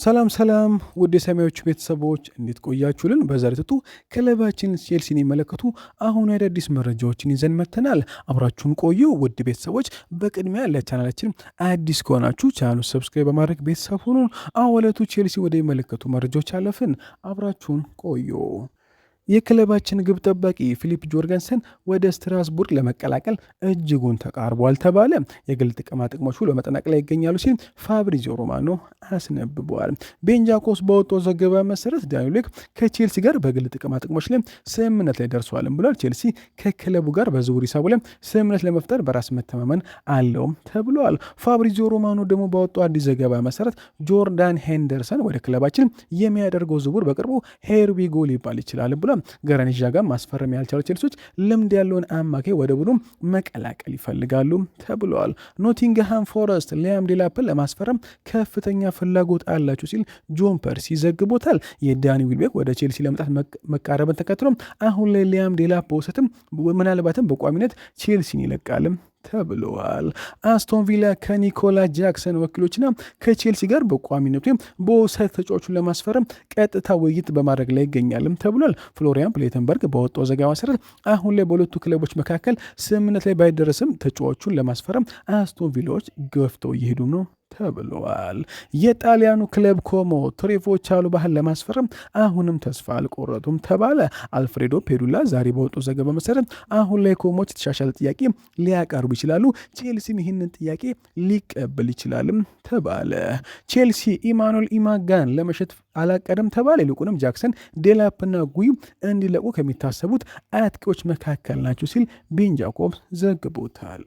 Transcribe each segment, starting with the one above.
ሰላም ውድ የሰማዮች ቤተሰቦች እንዴት ቆያችሁልን? በዛሬቱ ክለባችን ቼልሲን የሚመለከቱ አሁን አዳዲስ መረጃዎችን ይዘን መጥተናል። አብራችሁን ቆዩ ውድ ቤተሰቦች። በቅድሚያ ለቻናላችን አዲስ ከሆናችሁ ቻናሉን ሰብስክራይብ በማድረግ ቤተሰብ ሁኑ። አሁን ዕለቱ ቼልሲ ወደ የሚመለከቱ መረጃዎች አለፍን። አብራችሁን ቆዩ። የክለባችን ግብ ጠባቂ ፊሊፕ ጆርገንሰን ወደ ስትራስቡርግ ለመቀላቀል እጅጉን ተቃርቧል ተባለ። የግል ጥቅማ ጥቅሞቹ ለመጠናቀቅ ላይ ይገኛሉ ሲል ፋብሪዚዮ ሮማኖ አስነብበዋል። ቤን ጃኮብስ በወጣው ዘገባ መሰረት ዳንኤል ሌክ ከቼልሲ ጋር በግል ጥቅማ ጥቅሞች ላይ ስምምነት ላይ ደርሰዋልም ብሏል። ቼልሲ ከክለቡ ጋር በዝውውር ሂሳቡ ላይ ስምምነት ለመፍጠር በራስ መተማመን አለውም ተብሏል። ፋብሪዚዮ ሮማኖ ደግሞ በወጣው አዲስ ዘገባ መሰረት ጆርዳን ሄንደርሰን ወደ ክለባችን የሚያደርገው ዝውውር በቅርቡ ሄርዊጎ ሊባል ይችላል ብሏል። ገራኒት ዣጋ ማስፈረም ያልቻሉ ቼልሲዎች ልምድ ያለውን አማካይ ወደ ቡድኑ መቀላቀል ይፈልጋሉ ተብለዋል። ኖቲንግሃም ፎረስት ሊያም ዴላፕን ለማስፈረም ከፍተኛ ፍላጎት አላችሁ ሲል ጆን ፐርሲ ዘግቦታል። የዳኒ ዊልቤክ ወደ ቼልሲ ለመምጣት መቃረብን ተከትሎ አሁን ላይ ሊያም ዴላፕ በውሰትም ምናልባትም በቋሚነት ቼልሲን ይለቃልም ተብለዋል። አስቶን ቪላ ከኒኮላ ጃክሰን ወኪሎችና ከቼልሲ ጋር በቋሚነት ወይም በውሰት ተጫዋቹን ለማስፈረም ቀጥታ ውይይት በማድረግ ላይ ይገኛልም ተብሏል። ፍሎሪያን ፕሌተንበርግ በወጣው ዘገባ መሰረት አሁን ላይ በሁለቱ ክለቦች መካከል ስምምነት ላይ ባይደረስም ተጫዋቹን ለማስፈረም አስቶን ቪላዎች ገፍተው እየሄዱ ነው ተብለዋል። የጣሊያኑ ክለብ ኮሞ ትሬቮ ቻሉባህን ለማስፈረም አሁንም ተስፋ አልቆረጡም ተባለ። አልፍሬዶ ፔዱላ ዛሬ በወጡ ዘገባ መሰረት አሁን ላይ ኮሞች የተሻሻለ ጥያቄ ሊያቀርቡ ይችላሉ፣ ቼልሲም ይህንን ጥያቄ ሊቀበል ይችላልም ተባለ። ቼልሲ ኢማኑኤል ኢማጋን ለመሸጥ አላቀደም ተባለ። ይልቁንም ጃክሰን ዴላፕና ጉይ እንዲለቁ ከሚታሰቡት አጥቂዎች መካከል ናቸው ሲል ቤን ጃኮብስ ዘግቦታል።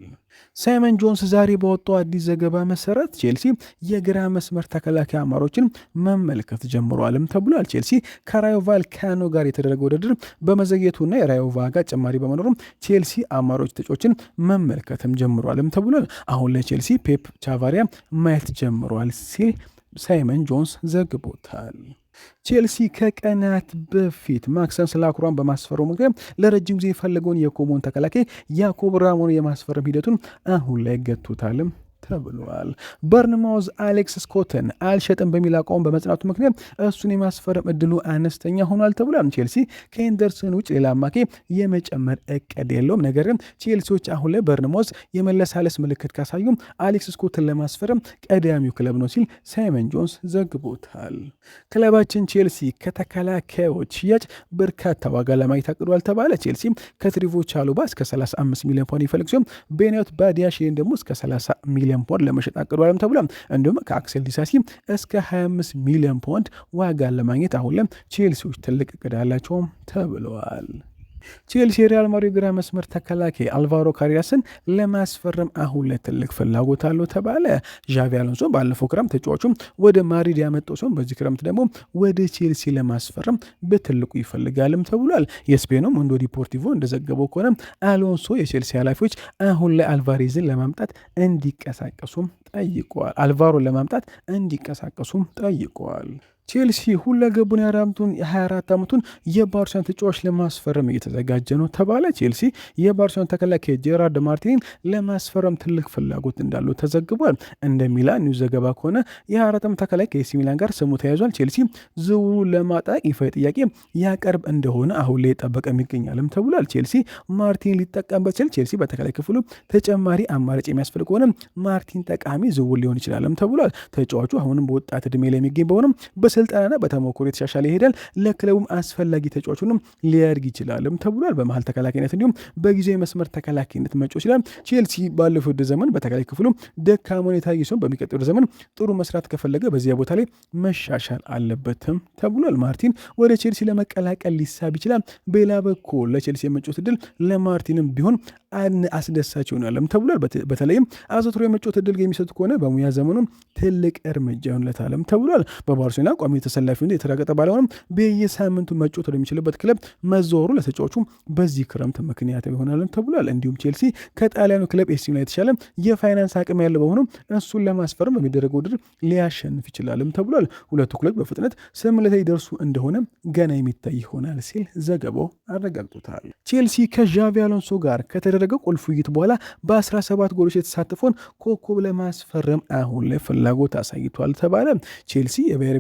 ሳይመን ጆንስ ዛሬ በወጣው አዲስ ዘገባ መሰረት ቼልሲ የግራ መስመር ተከላካይ አማሮችን መመልከት ጀምሯልም ተብሏል። ቼልሲ ከራዮ ቫልካኖ ጋር የተደረገ ውድድር በመዘግየቱና የራዮ ቫጋ ጭማሪ በመኖሩም ቼልሲ አማሮች ተጫዋቾችን መመልከትም ጀምሯልም ተብሏል። አሁን ላይ ቼልሲ ፔፕ ቻቫሪያ ማየት ጀምሯል ሲል ሳይመን ጆንስ ዘግቦታል። ቼልሲ ከቀናት በፊት ማክሰንስ ላክሯን በማስፈረው ምክንያት ለረጅም ጊዜ የፈለገውን የኮሞን ተከላካይ ያኮብ ራሞን የማስፈረም ሂደቱን አሁን ላይ ገቱታልም ተብሏል። በርንማውዝ አሌክስ ስኮትን አልሸጥም በሚል አቋም በመጽናቱ ምክንያት እሱን የማስፈረም እድሉ አነስተኛ ሆኗል ተብሏል። ቼልሲ ከሄንደርሰን ውጭ ሌላ አማካይ የመጨመር እቅድ የለውም። ነገር ግን ቼልሲዎች አሁን ላይ በርንማውዝ የመለሳለስ ምልክት ካሳዩም አሌክስ ስኮትን ለማስፈረም ቀዳሚው ክለብ ነው ሲል ሳይመን ጆንስ ዘግቦታል። ክለባችን ቼልሲ ከተከላካዮች ሽያጭ በርካታ ዋጋ ለማግኘት አቅዷል ተባለ። ቼልሲ ከትሪቮ ቻሉባ እስከ 35 ሚሊዮን ፓውንድ ይፈልግ ሲሆን ቤኔት ባዲያሽን ደግሞ እስከ 30 ሚሊዮን ፓውንድ ለመሸጥ አቅዷልም ተብሏል። እንዲሁም ከአክሴል ዲሳሲ እስከ 25 ሚሊዮን ፓውንድ ዋጋ ለማግኘት አሁን ላይ ቼልሲዎች ትልቅ እቅድ አላቸውም ተብለዋል። ቼልሲ የሪያል ማድሪድ ግራ መስመር ተከላካይ አልቫሮ ካሪያስን ለማስፈረም አሁን ላይ ትልቅ ፍላጎት አለው ተባለ። ዣቪ አሎንሶ ባለፈው ክረምት ተጫዋቹም ወደ ማድሪድ ያመጣው ሲሆን በዚህ ክረምት ደግሞ ወደ ቼልሲ ለማስፈረም በትልቁ ይፈልጋልም ተብሏል። የስፔኑ ሙንዶ ዲፖርቲቮ እንደዘገበው ከሆነ አሎንሶ የቼልሲ ኃላፊዎች አሁን ላይ አልቫሬዝን ለማምጣት እንዲቀሳቀሱም ጠይቀዋል። አልቫሮን ለማምጣት እንዲቀሳቀሱም ጠይቀዋል። ቼልሲ ሁለገቡን የ24 ዓመቱን የባርሳን ተጫዋች ለማስፈረም እየተዘጋጀ ነው ተባለ። ቼልሲ የባርሳን ተከላካይ ጄራርድ ማርቲንን ለማስፈረም ትልቅ ፍላጎት እንዳለው ተዘግቧል። እንደ ሚላን ኒውስ ዘገባ ከሆነ የ24 ዓመት ተከላካይ ከኤሲ ሚላን ጋር ስሙ ተያይዟል። ቼልሲ ዝውውሩን ለማጣቅ ይፋዊ ጥያቄ ያቀርብ እንደሆነ አሁን ላይ የጠበቀ ይገኛልም ተብሏል። ቼልሲ ማርቲን ሊጠቀምበት ሲል ቼልሲ በተከላካይ ክፍሉ ተጨማሪ አማራጭ የሚያስፈልግ ከሆነ ማርቲን ጠቃሚ ዝውውር ሊሆን ይችላልም ተብሏል። ተጫዋቹ አሁንም በወጣት ዕድሜ ላይ የሚገኝ በሆነም ስልጣናና በተሞክሮ የተሻሻለ ይሄዳል። ለክለቡም አስፈላጊ ተጫዋቹንም ሊያድግ ይችላልም ተብሏል። በመሀል ተከላካይነት እንዲሁም በጊዜያዊ መስመር ተከላካይነት መጫወት ይችላል። ቼልሲ ባለፈው ዘመን በተከላካይ ክፍሉ ደካማ የታየ ሲሆን በሚቀጥለው ዘመን ጥሩ መስራት ከፈለገ በዚያ ቦታ ላይ መሻሻል አለበትም ተብሏል። ማርቲን ወደ ቼልሲ ለመቀላቀል ሊሳብ ይችላል። በሌላ በኩል ለቼልሲ የመጫወት እድል ለማርቲንም ቢሆን አስደሳች ይሆናልም ተብሏል። በተለይም አዘውትሮ የመጫወት እድል የሚሰጡ ከሆነ በሙያ ዘመኑ ትልቅ እርምጃ ይሆንለታልም ተብሏል። በባርሴሎና ቋሚ ተሰላፊ የተረጋገጠ ባለሆነም በየሳምንቱ መጫወት ወደሚችልበት ክለብ መዘወሩ ለተጫዋቹ በዚህ ክረምት ምክንያት ይሆናል ተብሏል። እንዲሁም ቼልሲ ከጣሊያኑ ክለብ ኤሲ ሚላን የተሻለ የፋይናንስ አቅም ያለው በሆነም እሱን ለማስፈረም በሚደረገው ውድድር ሊያሸንፍ ይችላልም ተብሏል። ሁለቱ ክለብ በፍጥነት ስምምነት ላይ ደርሱ እንደሆነ ገና የሚታይ ይሆናል ሲል ዘገባው አረጋግጦታል። ቼልሲ ከዣቪ አሎንሶ ጋር ከተደረገው ቁልፍ ውይይት በኋላ በ17 ጎሎች የተሳተፈውን ኮከብ ለማስፈረም አሁን ላይ ፍላጎት አሳይቷል ተባለ። ቼልሲ የባየር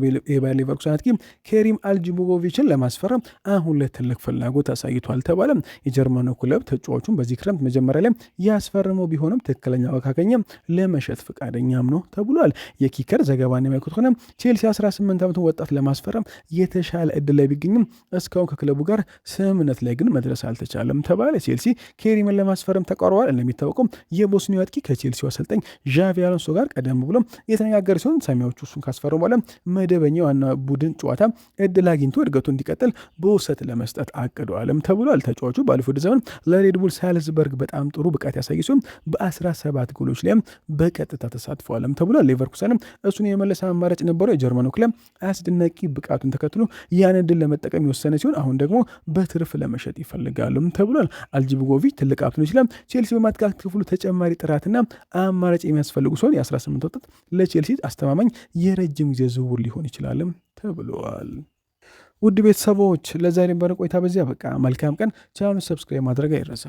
ሌቨርኩሰን አጥቂ ኬሪም አልጅሙቦቪችን ለማስፈረም አሁን ላይ ትልቅ ፍላጎት አሳይቷል ተባለ። የጀርመኑ ክለብ ተጫዋቹን በዚህ ክረምት መጀመሪያ ላይ ያስፈረመው ቢሆንም ትክክለኛ ዋጋ ካገኘ ለመሸጥ ፈቃደኛም ነው ተብሏል። የኪከር ዘገባን የሚያውቁት ሆነ ቼልሲ 18 ዓመቱን ወጣት ለማስፈረም የተሻለ እድል ላይ ቢገኝም እስካሁን ከክለቡ ጋር ስምምነት ላይ ግን መድረስ አልተቻለም ተባለ። ቼልሲ ኬሪምን ለማስፈረም ተቃርቧል። እንደሚታወቀው የቦስኒያው አጥቂ ከቼልሲው አሰልጣኝ ዣቪ አሎንሶ ጋር ቀደም ብሎ የተነጋገረ ሲሆን ሰማያዊዎቹ እሱን ካስፈረሙ በኋላ መደበኛ ዋና ቡድን ጨዋታ እድል አግኝቶ እድገቱ እንዲቀጥል በውሰት ለመስጠት አቅደዋልም ተብሏል። ተጫዋቹ ባለፈው ዘመን ለሬድቡል ሳልዝበርግ በጣም ጥሩ ብቃት ያሳየ ሲሆን በ17 ጎሎች ላይም በቀጥታ ተሳትፏልም ተብሏል። ሌቨርኩሰንም እሱን የመለሰ አማራጭ ነበረው። የጀርመኑ ክለብ አስደናቂ ብቃቱን ተከትሎ ያን እድል ለመጠቀም የወሰነ ሲሆን አሁን ደግሞ በትርፍ ለመሸጥ ይፈልጋሉም ተብሏል። አልጅቡጎቪች ትልቅ ሀብት ነው ይችላል። ቼልሲ በማጥቃት ክፍሉ ተጨማሪ ጥራትና አማራጭ የሚያስፈልጉ ሲሆን የ18 ወጣት ለቼልሲ አስተማማኝ የረጅም ጊዜ ዝውውር ሊሆን ይችላልም ተብሏል። ውድ ቤተሰቦች ለዛሬ በረ ቆይታ በዚያ በቃ መልካም ቀን። ቻናሉን ሰብስክራይብ ማድረግ አይረሳ።